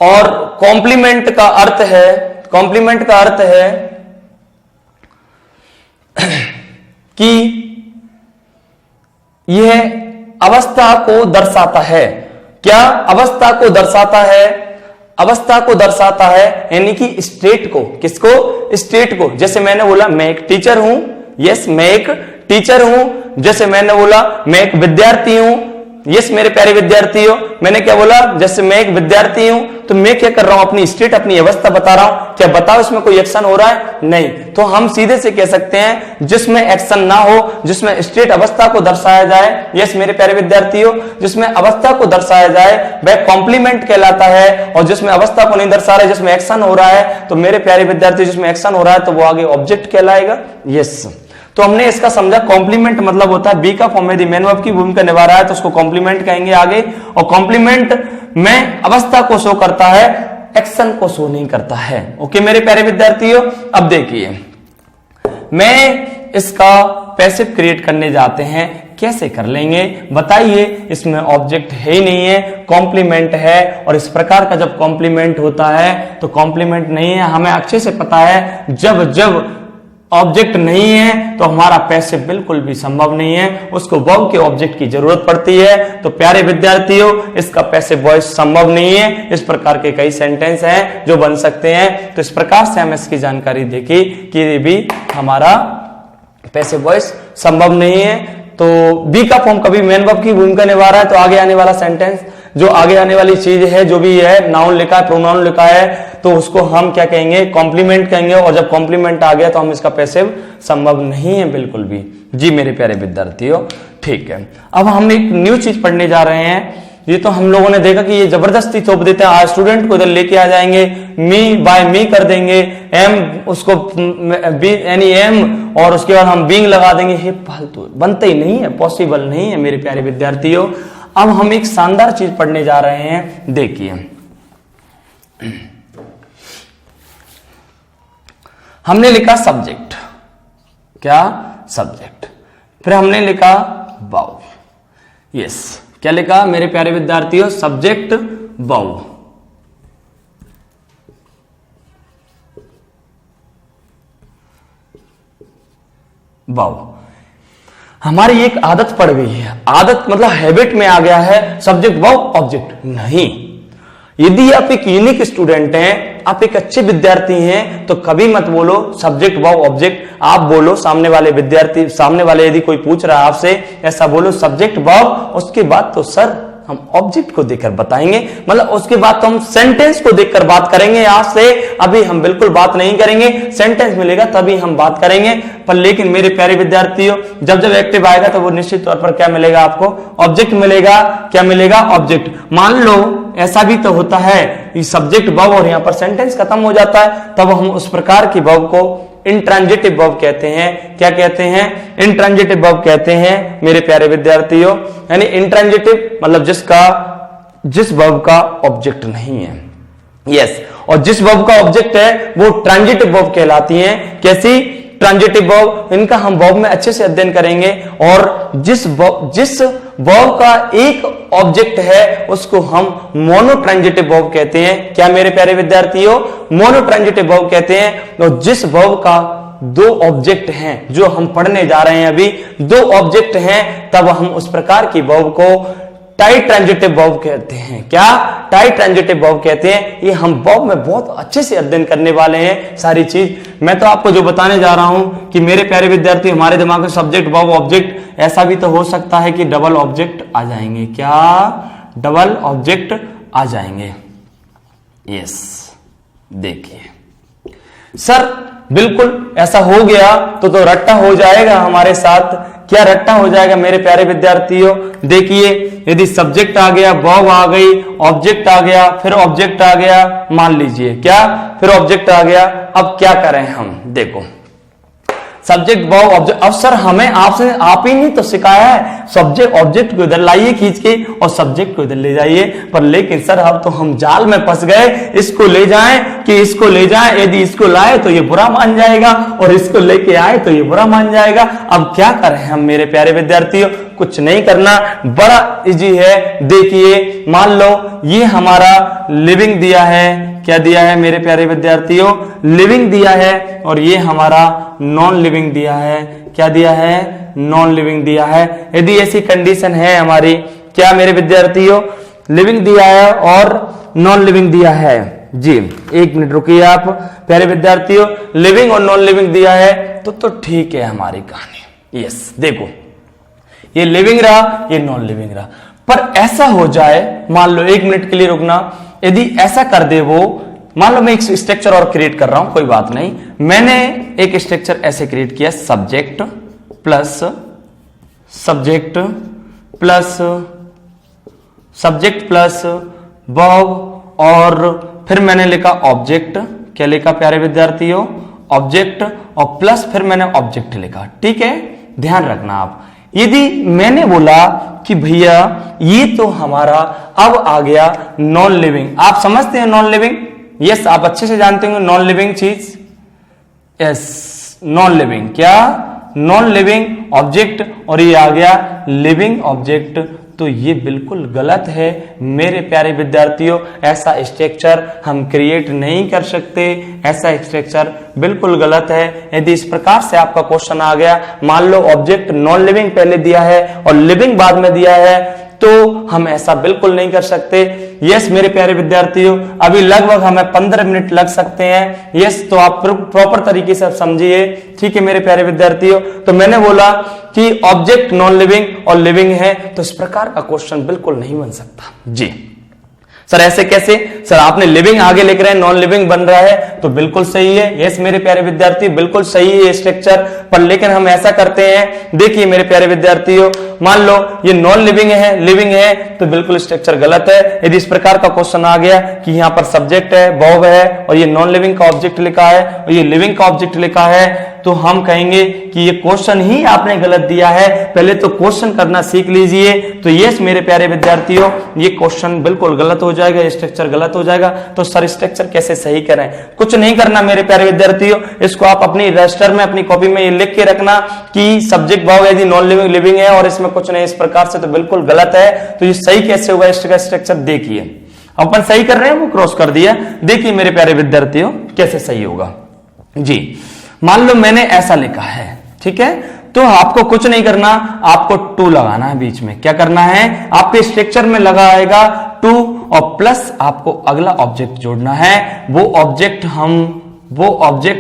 और कॉम्प्लीमेंट का अर्थ है, कॉम्प्लीमेंट का अर्थ है कि यह अवस्था को दर्शाता है। क्या अवस्था को दर्शाता है, अवस्था को दर्शाता है, यानी कि स्टेट को, किसको, स्टेट को। जैसे मैंने बोला मैं एक टीचर हूं, यस मैं एक टीचर हूं। जैसे मैंने बोला मैं एक विद्यार्थी हूं, यस मेरे प्यारे विद्यार्थियों, मैंने क्या बोला, जैसे मैं एक विद्यार्थी हूं, तो मैं क्या कर रहा हूं, अपनी स्टेट, अपनी अवस्था बता रहा हूं। क्या बताओ इसमें कोई एक्शन हो रहा है, नहीं। तो हम सीधे से कह सकते हैं जिसमें एक्शन ना हो, जिसमें स्टेट अवस्था को दर्शाया जाए, यस मेरे प्यारे विद्यार्थियों, जिसमें अवस्था को दर्शाया जाए वह कॉम्प्लीमेंट कहलाता है। और जिसमें अवस्था को नहीं दर्शा रहा है, जिसमें एक्शन हो रहा है, तो मेरे प्यारे विद्यार्थी जिसमें एक्शन हो रहा है तो वो आगे ऑब्जेक्ट कहलाएगा। यस, तो हमने इसका समझा कॉम्प्लीमेंट मतलब होता है बी का फॉर्म यदि मेन वर्ब की भूमिका निभा रहा है तो उसको कॉम्प्लीमेंट कहेंगे आगे। और कॉम्प्लीमेंट में अवस्था को शो करता है, एक्शन को शो नहीं करता है। ओके मेरे प्यारे विद्यार्थियों, अब देखिए मैं इसका पैसिव क्रिएट करने जाते हैं, कैसे कर लेंगे बताइए। इसमें ऑब्जेक्ट है ही नहीं है, कॉम्प्लीमेंट है। और इस प्रकार का जब कॉम्प्लीमेंट होता है तो कॉम्प्लीमेंट नहीं है, हमें अच्छे से पता है जब ऑब्जेक्ट नहीं है तो हमारा पैसिव बिल्कुल भी संभव नहीं है, उसको वर्ब के ऑब्जेक्ट की जरूरत पड़ती है। तो प्यारे विद्यार्थियों, इसका पैसिव वॉइस संभव नहीं है। इस प्रकार के कई सेंटेंस हैं जो बन सकते हैं। तो इस प्रकार से हम इसकी जानकारी देखी कि भी हमारा पैसिव वॉइस संभव नहीं है। तो बी का फॉर्म कभी मेन वर्ब की भूमिका निभा रहा है तो आगे आने वाला सेंटेंस, जो आगे आने वाली चीज है, जो भी है, नाउन लिखा है, प्रोनाउन लिखा है, तो उसको हम क्या कहेंगे, कॉम्प्लीमेंट कहेंगे। और जब कॉम्प्लीमेंट आ गया तो हम इसका पैसिव संभव नहीं है बिल्कुल भी। जी मेरे प्यारे विद्यार्थियों, ठीक है। अब हम एक न्यू चीज पढ़ने जा रहे हैं। ये तो हम लोगों ने देखा कि ये जबरदस्ती थोप देते हैं, आज स्टूडेंट को इधर लेके आ जाएंगे, मी बाय मी कर देंगे, एम उसको यानी एम और उसके बाद हम बीइंग लगा देंगे। ये फालतू बनता ही नहीं है, पॉसिबल नहीं है मेरे प्यारे विद्यार्थियों। अब हम एक शानदार चीज पढ़ने जा रहे हैं, देखिए हमने लिखा सब्जेक्ट, क्या सब्जेक्ट, फिर हमने लिखा वर्ब। यस, क्या लिखा मेरे प्यारे विद्यार्थियों, सब्जेक्ट वर्ब। वर्ब हमारी एक आदत पड़ गई है, आदत मतलब हैबिट में आ गया है, सब्जेक्ट वर्ब ऑब्जेक्ट नहीं। यदि आप एक यूनिक स्टूडेंट हैं, आप एक अच्छे विद्यार्थी हैं, तो कभी मत बोलो सब्जेक्ट वर्ब ऑब्जेक्ट। आप बोलो, सामने वाले विद्यार्थी, सामने वाले यदि कोई पूछ रहा है आपसे, ऐसा बोलो सब्जेक्ट वर्ब, उसके बाद तो सर हम ऑब्जेक्ट को देखकर बताएंगे, मतलब उसके बाद तो हम सेंटेंस को देखकर बात करेंगे। आज से अभी हम बिल्कुल बात नहीं करेंगे, सेंटेंस मिलेगा तभी हम बात करेंगे। पर लेकिन मेरे प्यारे विद्यार्थियों, जब जब एक्टिव आएगा तो वो निश्चित तौर पर क्या मिलेगा आपको, ऑब्जेक्ट मिलेगा। क्या मिलेगा, ऑब्जेक्ट। मान लो ऐसा भी तो होता है कि सब्जेक्ट वर्ब और यहां पर सेंटेंस खत्म हो जाता है, तब हम उस प्रकार की वर्ब को इंट्रांजिटिव वर्ब कहते हैं। क्या कहते हैं, इंट्रांजिटिव वर्ब कहते हैं मेरे प्यारे विद्यार्थियों। यानी इंट्रांजिटिव मतलब जिस वर्ब का ऑब्जेक्ट नहीं है। यस, और जिस वर्ब का ऑब्जेक्ट है वो ट्रांजिटिव वर्ब कहलाती हैं। कैसी, ट्रांजिटिव वर्ब। इनका हम वर्ब में अच्छे से अध्ययन करेंगे। और जिस वर्ब का एक ऑब्जेक्ट है उसको हम मोनोट्रांजिटिव वर्ब कहते हैं। क्या मेरे प्यारे विद्यार्थियों, मोनोट्रांजिटिव वर्ब कहते हैं। और जिस वर्ब का दो ऑब्जेक्ट हैं, जो हम पढ़ने जा रहे हैं अभी, दो ऑब्जेक्ट हैं, तब हम उस प्रकार की वर्ब को टाई ट्रांजिटिव वर्ब कहते हैं। क्या, टाई ट्रांजिटिव वर्ब कहते हैं। ये हम वर्ब में बहुत अच्छे से अध्ययन करने वाले हैं सारी चीज। मैं तो आपको जो बताने जा रहा हूं कि मेरे प्यारे विद्यार्थी, हमारे दिमाग में सब्जेक्ट वर्ब ऑब्जेक्ट, ऐसा भी तो हो सकता है कि डबल ऑब्जेक्ट आ जाएंगे। क्या, डबल ऑब्जेक्ट आ जाएंगे। यस, देखिए सर, बिल्कुल ऐसा हो गया तो रट्टा हो जाएगा हमारे साथ। क्या रट्टा हो जाएगा मेरे प्यारे विद्यार्थियों, देखिए यदि सब्जेक्ट आ गया, वर्ब आ गई, ऑब्जेक्ट आ गया, फिर ऑब्जेक्ट आ गया, मान लीजिए क्या, फिर ऑब्जेक्ट आ गया। अब क्या करें हम, देखो सब्जेक्ट वर्ब ऑब्जेक्ट। अब सर हमें आपसे आप ही नहीं तो सिखाया है, सब्जेक्ट ऑब्जेक्ट को इधर लाइए खींच के और सब्जेक्ट को इधर ले जाइए। पर लेकिन सर अब तो हम जाल में फंस गए, इसको ले जाएं कि इसको ले जाएं। यदि इसको लाए तो ये बुरा मान जाएगा और इसको लेके आए तो ये बुरा मान जाएगा। अब क्या करें हम मेरे प्यारे विद्यार्थियों, कुछ नहीं करना, बड़ा इजी है। देखिए मान लो ये हमारा लिविंग दिया है। क्या दिया है मेरे प्यारे विद्यार्थियों, लिविंग दिया है। और ये हमारा नॉन लिविंग दिया है। क्या दिया है, नॉन लिविंग दिया है। यदि ऐसी कंडीशन है हमारी, क्या मेरे विद्यार्थियों, लिविंग दिया है और नॉन लिविंग दिया है। जी एक मिनट रुकिए आप प्यारे विद्यार्थियों, लिविंग और नॉन लिविंग दिया है तो ठीक है हमारी कहानी। यस, देखो ये लिविंग रहा, ये नॉन लिविंग रहा। पर ऐसा हो जाए, मान लो, एक मिनट के लिए रुकना, यदि ऐसा कर दे वो, मान लो मैं एक स्ट्रक्चर और क्रिएट कर रहा हूं, कोई बात नहीं। मैंने एक स्ट्रक्चर ऐसे क्रिएट किया, सब्जेक्ट प्लस वर्ब, और फिर मैंने लिखा ऑब्जेक्ट। क्या लिखा प्यारे विद्यार्थियों, ऑब्जेक्ट, और प्लस फिर मैंने ऑब्जेक्ट लिखा। ठीक है, ध्यान रखना आप। यदि मैंने बोला कि भैया ये तो हमारा अब आ गया नॉन लिविंग, आप समझते हैं नॉन लिविंग, यस आप अच्छे से जानते होंगे नॉन लिविंग चीज। यस, नॉन लिविंग, क्या, नॉन लिविंग ऑब्जेक्ट, और ये आ गया लिविंग ऑब्जेक्ट। तो ये बिल्कुल गलत है मेरे प्यारे विद्यार्थियों। ऐसा स्ट्रक्चर हम क्रिएट नहीं कर सकते, ऐसा स्ट्रक्चर बिल्कुल गलत है। यदि इस प्रकार से आपका क्वेश्चन आ गया, मान लो ऑब्जेक्ट नॉन लिविंग पहले दिया है और लिविंग बाद में दिया है, तो हम ऐसा बिल्कुल नहीं कर सकते। यस मेरे प्यारे विद्यार्थियों, अभी लगभग हमें 15 मिनट लग सकते हैं। यस, तो आप प्रॉपर तरीके से समझिए। ठीक है मेरे प्यारे विद्यार्थियों, तो मैंने बोला कि ऑब्जेक्ट नॉन लिविंग और लिविंग है, तो इस प्रकार का क्वेश्चन बिल्कुल नहीं बन सकता। जी सर ऐसे कैसे, सर आपने लिविंग आगे लिख रहे हैं, नॉन लिविंग बन रहा है, तो बिल्कुल सही है। यस मेरे प्यारे विद्यार्थी, बिल्कुल सही है स्ट्रक्चर। पर लेकिन हम ऐसा करते हैं, देखिए मेरे प्यारे विद्यार्थियों, मान लो ये नॉन लिविंग है, लिविंग है, तो बिल्कुल स्ट्रक्चर गलत है। यदि इस प्रकार का क्वेश्चन आ गया कि यहाँ पर सब्जेक्ट है, वर्ब है, और ये नॉन लिविंग का ऑब्जेक्ट लिखा है और ये लिविंग का ऑब्जेक्ट लिखा है, तो हम कहेंगे कि ये क्वेश्चन ही आपने गलत दिया है। पहले तो क्वेश्चन करना सीख लीजिए। तो यस मेरे प्यारे विद्यार्थियों, ये क्वेश्चन बिल्कुल गलत हो जाएगा, स्ट्रक्चर गलत हो जाएगा। तो सर स्ट्रक्चर कैसे सही करें, कुछ नहीं करना मेरे प्यारे विद्यार्थियों, इसको आप अपनी रजिस्टर में, अपनी कॉपी में ये लिख के रखना कि सब्जेक्ट वर्ब यदि नॉन लिविंग लिविंग है और इसमें कुछ नहीं, इस प्रकार से तो बिल्कुल गलत है। तो ये सही कैसे होगा इसका स्ट्रक्चर, देखिए अपन सही कर रहे हैं, वो क्रॉस कर दिया। देखिए मेरे प्यारे विद्यार्थियों कैसे सही होगा। जी मान लो मैंने ऐसा लिखा है, ठीक है, तो आपको कुछ नहीं करना, आपको टू लगाना है बीच में। क्या करना है, आपके स्ट्रक्चर में लगा आएगा टू और प्लस आपको अगला ऑब्जेक्ट जोड़ना है। वो ऑब्जेक्ट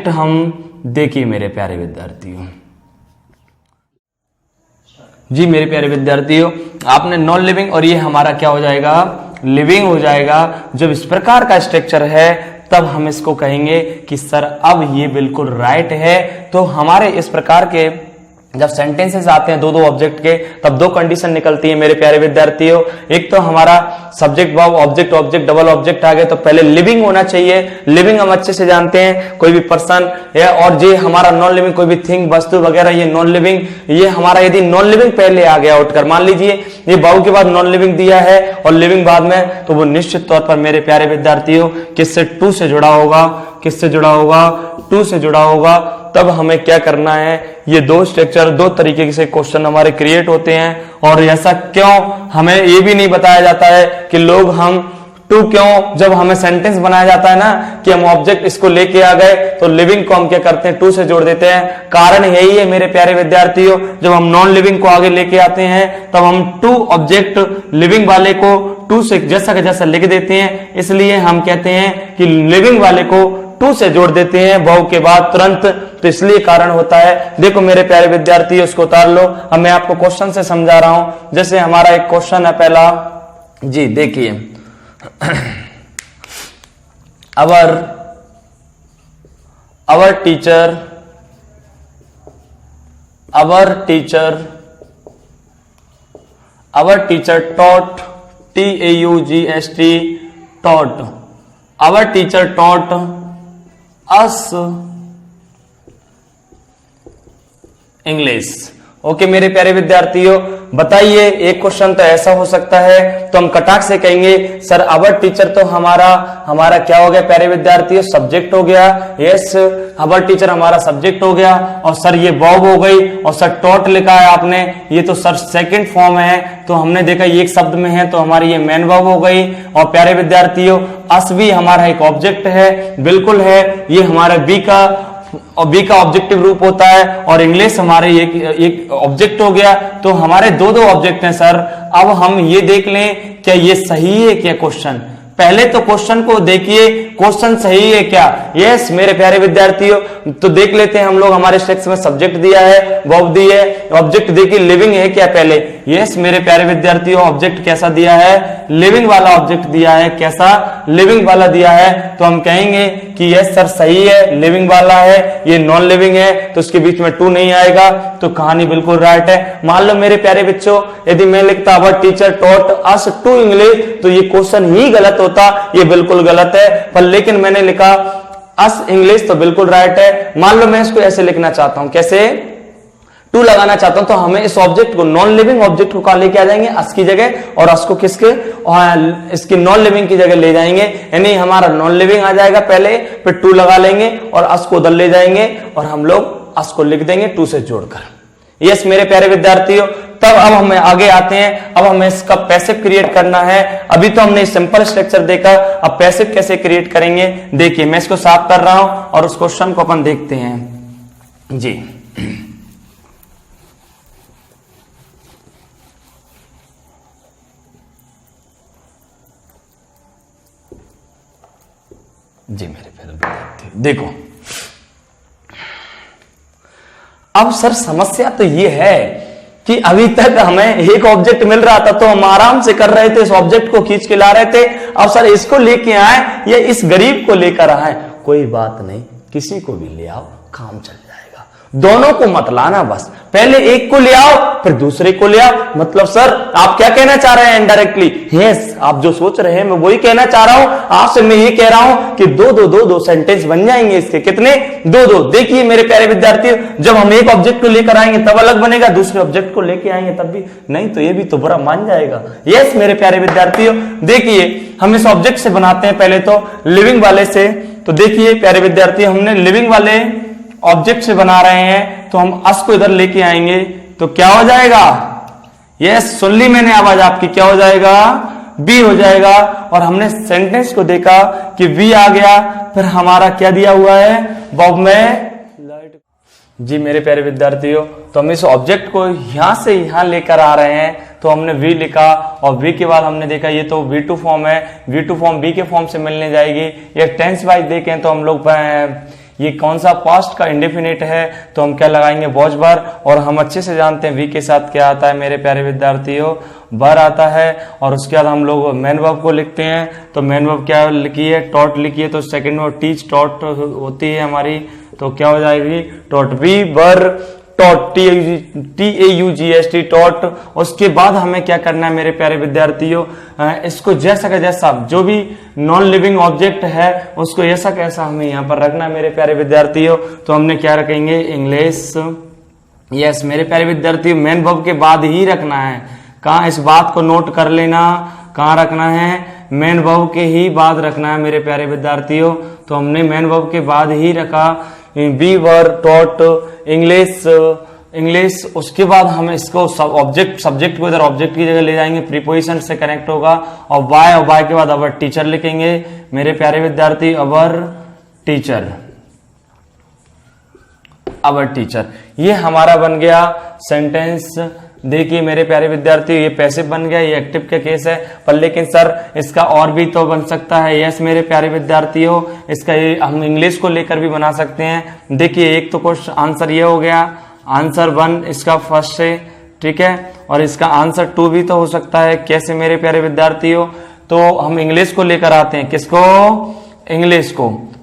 हम देखिए मेरे प्यारे विद्यार्थियों, जी मेरे प्यारे विद्यार्थियों, आपने नॉन लिविंग और ये हमारा क्या हो जाएगा, लिविंग हो जाएगा। जब इस प्रकार का स्ट्रक्चर है तब हम इसको कहेंगे कि सर अब ये बिल्कुल राइट है। तो हमारे इस प्रकार के जब सेंटेंसेस आते हैं दो दो ऑब्जेक्ट के, तब दो कंडीशन निकलती है मेरे प्यारे विद्यार्थियों। एक तो हमारा subject verb object object double object आ गए, तो पहले लिविंग होना चाहिए। लिविंग हम अच्छे से जानते हैं, कोई भी पर्सन है, और ये हमारा नॉन लिविंग कोई भी थिंग वस्तु वगैरह, ये नॉन लिविंग। ये हमारा यदि नॉन लिविंग पहले आ गया उठकर, मान लीजिए ये वर्ब के बाद नॉन लिविंग दिया है और लिविंग बाद में, तो वो निश्चित तौर पर मेरे प्यारे विद्यार्थियों किससे, टू से जुड़ा होगा। किससे जुड़ा होगा, टू से जुड़ा होगा। तब हमें क्या करना है, ये दो स्ट्रक्चर दो तरीके से क्वेश्चन हमारे क्रिएट होते हैं। और ऐसा क्यों, हमें ये भी नहीं बताया जाता है कि लोग हम टू क्यों, जब हमें सेंटेंस बनाया जाता है ना कि हम ऑब्जेक्ट इसको लेके आ गए, तो लिविंग को हम क्या करते हैं, टू से जोड़ देते हैं। कारण यही है मेरे प्यारे विद्यार्थियों, जब हम नॉन लिविंग को आगे लेके आते हैं तब हम टू ऑब्जेक्ट लिविंग वाले को टू से जैसा का जैसा लिख देते हैं। इसलिए हम कहते हैं कि लिविंग वाले को टू से जोड़ देते हैं वर्ब के बाद तुरंत, तो इसलिए कारण होता है। देखो मेरे प्यारे विद्यार्थी, उसको उतार लो। अब मैं आपको क्वेश्चन से समझा रहा हूं। जैसे हमारा एक क्वेश्चन है पहला, जी देखिए, our teacher taught, taught, our teacher taught us English. Okay मेरे प्यारे विद्यार्थियों, बताइए एक क्वेश्चन तो ऐसा हो सकता है, तो हम कटाक से कहेंगे सर अवर टीचर तो हमारा क्या हो गया प्यारे विद्यार्थियों, सब्जेक्ट हो गया। यस, अवर टीचर हमारा सब्जेक्ट हो गया, और सर ये वर्ब हो गई, और सर टॉट लिखा है आपने, ये तो सर सेकंड फॉर्म है, तो हमने देखा ये एक शब्द में है, तो हमारी ये मेन वर्ब हो गई। और प्यारे विद्यार्थियों, अस भी हमारा एक ऑब्जेक्ट है, बिल्कुल है, ये हमारा बी का ऑब्जेक्टिव रूप होता है, और इंग्लिश हमारे एक ऑब्जेक्ट हो गया। तो हमारे दो दो ऑब्जेक्ट हैं सर। अब हम ये देख लें क्या ये सही है क्या क्वेश्चन। पहले तो क्वेश्चन को देखिए, क्वेश्चन सही है क्या। यस मेरे प्यारे विद्यार्थियों, तो देख लेते हैं हम लोग। हमारे टेक्स्ट में सब्जेक्ट दिया है, वर्ब दी है, ऑब्जेक्ट देखिए लिविंग है क्या पहले। यस मेरे प्यारे विद्यार्थियों, ऑब्जेक्ट कैसा दिया है, लिविंग वाला ऑब्जेक्ट दिया है। कैसा, लिविंग वाला दिया है। तो हम कहेंगे कि यस सर सही है, लिविंग वाला है, ये नॉन लिविंग है, तो उसके बीच में टू नहीं आएगा, तो कहानी बिल्कुल राइट है। मान लो मेरे प्यारे बच्चों, यदि मैं लिखता our teacher taught us to English, तो ये क्वेश्चन ही गलत होता, ये बिल्कुल गलत है। पर लेकिन मैंने लिखा अस इंग्लिश, तो बिल्कुल राइट है। मान लो मैं इसको ऐसे लिखना चाहता हूं, कैसे, टू लगाना चाहता हूं, तो हमें इस ऑब्जेक्ट को, नॉन लिविंग ऑब्जेक्ट को कहां लेके आ जाएंगे, अस की जगह, और अस को किसके, इसकी नॉन लिविंग की जगह ले जाएंगे। यानी हमारा नॉन लिविंग आ जाएगा पहले, फिर टू लगा लेंगे और अस को उधर ले जाएंगे, और हम लोग अस को लिख देंगे टू से जोड़कर। यस मेरे प्यारे विद्यार्थियों, तब अब हमें आगे आते हैं। अब हमें इसका पैसिव क्रिएट करना है। अभी तो हमने सिंपल स्ट्रक्चर देखा, अब पैसिव कैसे क्रिएट करेंगे। देखिए मैं इसको साफ कर रहा हूं और उस क्वेश्चन को अपन देखते हैं। जी मेरे प्यारे विद्यार्थी देखो, अब सर समस्या तो ये है कि अभी तक हमें एक ऑब्जेक्ट मिल रहा था, तो हम आराम से कर रहे थे, इस ऑब्जेक्ट को खींच के ला रहे थे। अब सर इसको लेके आए या इस गरीब को लेकर आए, कोई बात नहीं, किसी को भी ले आओ, काम चल जाएगा। दोनों को मत लाना, बस पहले एक को ले आओ फिर दूसरे को ले आओ। मतलब सर आप क्या कहना चाह रहे हैं इनडायरेक्टली। यस, आप जो सोच रहे हैं मैं वही कहना चाह रहा हूं आपसे। मैं ये कह रहा हूं कि दो सेंटेंस बन जाएंगे इसके। कितने, दो। देखिए मेरे प्यारे विद्यार्थियों, जब हम एक ऑब्जेक्ट को लेकर आएंगे तब अलग बनेगा, दूसरे ऑब्जेक्ट को लेके आएंगे तब भी नहीं, तो ये भी तो बुरा मान जाएगा। यस मेरे प्यारे विद्यार्थियों, देखिए हम इस ऑब्जेक्ट से बनाते हैं पहले तो लिविंग वाले से। तो देखिए प्यारे विद्यार्थी, हमने लिविंग वाले ऑब्जेक्ट से बना रहे हैं, तो हम अस को इधर लेके आएंगे, तो क्या हो जाएगा। यस सुन ली मैंने आवाज आपकी, क्या हो जाएगा, बी हो जाएगा। और हमने सेंटेंस को देखा कि बी आ गया, फिर हमारा क्या दिया हुआ है, वर्ब में लाइट। जी मेरे प्यारे विद्यार्थियों, तो हम इस ऑब्जेक्ट को यहां से यहां लेकर आ रहे हैं, तो हमने वी लिखा, और वी के बाद हमने देखा ये तो V2 फॉर्म है, V2 फॉर्म बी के फॉर्म से मिलने जाएगी। ये टेंस वाइज देखें तो हम लोग ये कौन सा पास्ट का इंडेफिनिट है, तो हम क्या लगाएंगे, वॉज वर। और हम अच्छे से जानते हैं वी के साथ क्या आता है मेरे प्यारे विद्यार्थियों, वर आता है। और उसके बाद हम लोग मेन वर्ब को लिखते हैं, तो मेन वर्ब क्या लिखी है, टॉट लिखी है, तो सेकंड वर्ब टीच टॉट होती है हमारी, तो क्या हो जाएगी, taught. We were taught, TAUGST taught. उसके बाद हमें क्या करना है मेरे प्यारे विद्यार्थियों, इसको जैसा का जैसा जो भी नॉन लिविंग ऑब्जेक्ट है उसको ऐसा कैसा हमें यहाँ पर रखना है मेरे प्यारे विद्यार्थियों। तो हमने क्या रखेंगे, इंग्लिश। यस मेरे प्यारे विद्यार्थियों, मेन वर्ब के बाद ही रखना है। कहाँ, इस बात को नोट कर लेना, कहाँ रखना है, मेन वर्ब के ही बाद रखना है मेरे प्यारे विद्यार्थियों। तो हमने मेन वर्ब के बाद ही रखा, वी वर टॉट इंग्लिश। उसके बाद हम इसको सब्जेक्ट को इधर ऑब्जेक्ट की जगह ले जाएंगे, प्रीपोजिशन से कनेक्ट होगा, और बाय के बाद अवर टीचर लिखेंगे मेरे प्यारे विद्यार्थी, अवर टीचर, अवर टीचर। ये हमारा बन गया सेंटेंस। देखिए मेरे प्यारे विद्यार्थी, ये पैसिव बन गया, ये एक्टिव का केस है, पर लेकिन सर इसका और भी तो बन सकता है। यस मेरे प्यारे विद्यार्थियों, इसका ये हम इंग्लिश को लेकर भी बना सकते हैं। देखिए एक तो क्वेश्चन आंसर ये हो गया, आंसर 1 इसका फर्स्ट से, ठीक है, और इसका आंसर 2 भी तो हो सकता है। कैसे मेरे प्यारे विद्यार्थियों, तो हम इंग्लिश को लेकर आते हैं, किसको,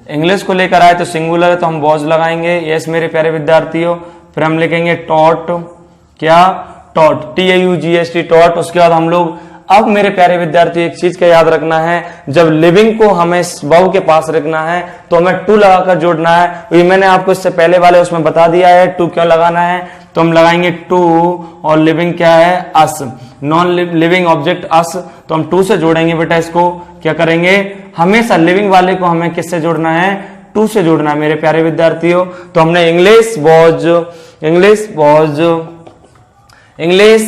इंग्लिश को लेकर आए तो सिंगुलर है तो हम वॉज लगाएंगे। यस मेरे प्यारे विद्यार्थियों, फिर हम लिखेंगे टॉट, क्या, टॉट, TAUGST टॉट। उसके बाद हम लोग, अब मेरे प्यारे विद्यार्थी एक चीज का याद रखना है, जब लिविंग को हमें वर्ब के पास रखना है तो हमें टू लगाकर जोड़ना है। ये मैंने आपको इससे पहले वाले उसमें बता दिया है टू क्यों लगाना है, तो हम लगाएंगे टू, और लिविंग क्या है, अस, नॉन लिविंग ऑब्जेक्ट अस, तो हम टू से जोड़ेंगे बेटा। इसको क्या करेंगे, हमेशा लिविंग वाले को हमें किससे जोड़ना है, टू से जोड़ना है मेरे प्यारे विद्यार्थियों। तो हमने English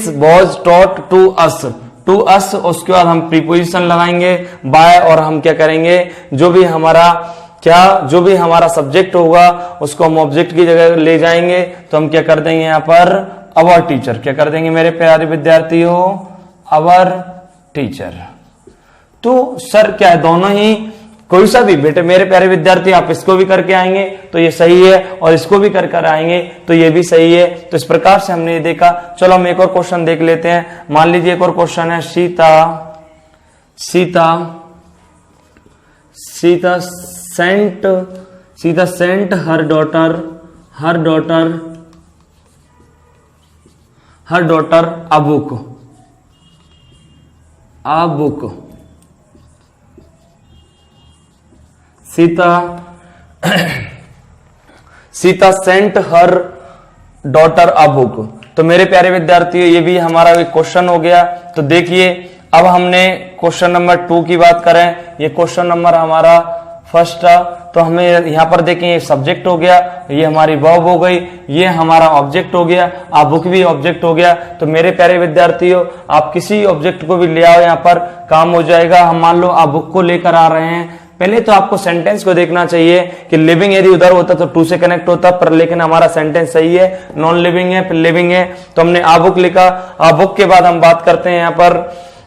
was taught to us, उसके बाद हम प्रीपोजिशन लगाएंगे बाय, और हम क्या करेंगे, जो भी हमारा सब्जेक्ट होगा उसको हम ऑब्जेक्ट की जगह ले जाएंगे, तो हम क्या कर देंगे यहाँ पर, अवर टीचर। क्या कर देंगे मेरे प्यारे विद्यार्थियों, अवर टीचर। तो सर क्या है, दोनों ही, कोई सा भी बेटे मेरे प्यारे विद्यार्थी, आप इसको भी करके आएंगे तो ये सही है, और इसको भी कर आएंगे तो ये भी सही है। तो इस प्रकार से हमने ये देखा। चलो हम एक और क्वेश्चन देख लेते हैं। मान लीजिए एक और क्वेश्चन है, Sita sent her daughter a book. Sita sent her daughter a book. तो मेरे प्यारे विद्यार्थियों, ये भी हमारा एक क्वेश्चन हो गया। तो देखिए अब हमने क्वेश्चन नंबर 2 की बात करें, ये क्वेश्चन नंबर हमारा फर्स्ट था। तो हमें यहाँ पर देखें, ये सब्जेक्ट हो गया, ये हमारी वर्ब हो गई, ये हमारा ऑब्जेक्ट हो गया, आ बुक भी ऑब्जेक्ट हो गया। तो मेरे प्यारे विद्यार्थियों, आप किसी ऑब्जेक्ट को भी ले आओ, यहाँ पर काम हो जाएगा। हम मान लो आ बुक को लेकर आ रहे हैं, पहले तो आपको सेंटेंस को देखना चाहिए कि लिविंग यदि उधर होता तो टू से कनेक्ट होता, पर लेकिन हमारा सेंटेंस सही है, नॉन लिविंग है फिर लिविंग है, तो हमने आ बुक लिखा। आ बुक के बाद हम बात करते हैं यहाँ पर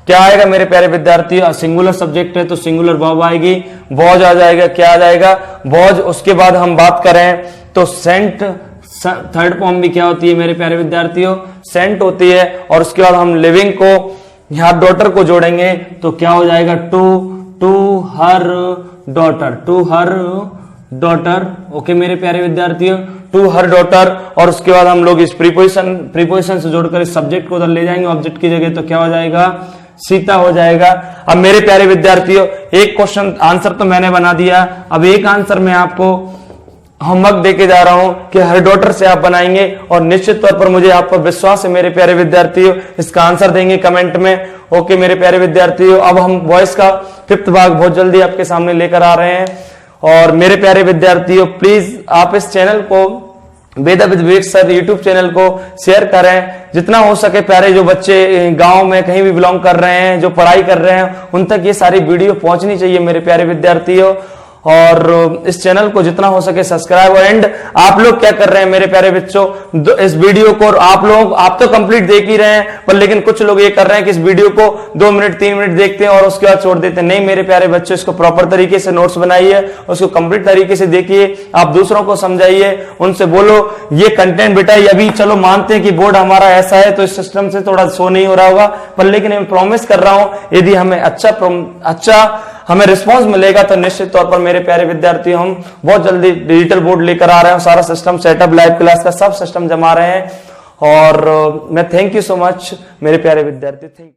क्या आएगा मेरे प्यारे विद्यार्थी, सिंगुलर सब्जेक्ट है तो सिंगुलर वर्ब आएगी, वॉज आ जाएगा, क्या आ जाएगा, वॉज। उसके बाद हम बात करें तो सेंट, थर्ड फॉर्म भी क्या होती है मेरे प्यारे विद्यार्थियों, सेंट होती है। और उसके बाद हम लिविंग को यहाँ डॉटर को जोड़ेंगे तो क्या हो जाएगा, टू हर डॉटर। ओके मेरे प्यारे विद्यार्थियों, टू हर डॉटर। और उसके बाद हम लोग इस प्रीपोजिशन से जोड़कर इस सब्जेक्ट को उधर ले जाएंगे ऑब्जेक्ट की जगह, तो क्या हो जाएगा, सीता हो जाएगा। अब मेरे प्यारे विद्यार्थियों, एक क्वेश्चन आंसर तो मैंने बना दिया, अब एक आंसर मैं आपको होमवर्क देके जा रहा हूं कि हर डॉटर से आप बनाएंगे, और निश्चित तौर पर मुझे आप पर विश्वास है मेरे प्यारे विद्यार्थियों, इसका आंसर देंगे कमेंट में। ओके मेरे प्यारे विद्यार्थियों, अब हम वॉइस का 5th भाग बहुत जल्दी आपके सामने लेकर आ रहे हैं। और मेरे प्यारे विद्यार्थियों, प्लीज आप इस चैनल को, Veda with Vivek sir YouTube channel को शेयर करें, जितना हो सके। प्यारे जो बच्चे गांव में कहीं भी बिलोंग कर रहे हैं, जो पढ़ाई कर रहे हैं, उन तक ये सारी वीडियो पहुंचनी चाहिए मेरे प्यारे विद्यार्थियों। और इस चैनल को जितना हो सके सब्सक्राइब। एंड आप लोग क्या कर रहे हैं मेरे प्यारे बच्चों, इस वीडियो को आप तो कंप्लीट देख ही रहे हैं, पर लेकिन कुछ लोग ये कर रहे हैं कि इस वीडियो को 2 मिनट 3 मिनट देखते हैं और उसके बाद छोड़ देते हैं। नहीं मेरे प्यारे बच्चों, इसको प्रॉपर तरीके से नोट्स बनाइए, उसको कंप्लीट तरीके से देखिए, आप दूसरों को समझाइए, उनसे बोलो ये कंटेंट बेटा अभी चलो मानते हैं कि बोर्ड हमारा ऐसा है तो इस सिस्टम से थोड़ा शो नहीं हो रहा होगा, पर लेकिन मैं प्रॉमिस कर रहा हूं यदि हमें अच्छा हमें रिस्पांस मिलेगा तो निश्चित तौर पर मेरे प्यारे विद्यार्थी हम बहुत जल्दी डिजिटल बोर्ड लेकर आ रहे हैं, सारा सिस्टम सेटअप लाइव क्लास का सब सिस्टम जमा रहे हैं। और मैं थैंक यू सो मच मेरे प्यारे विद्यार्थी, थैंक यू।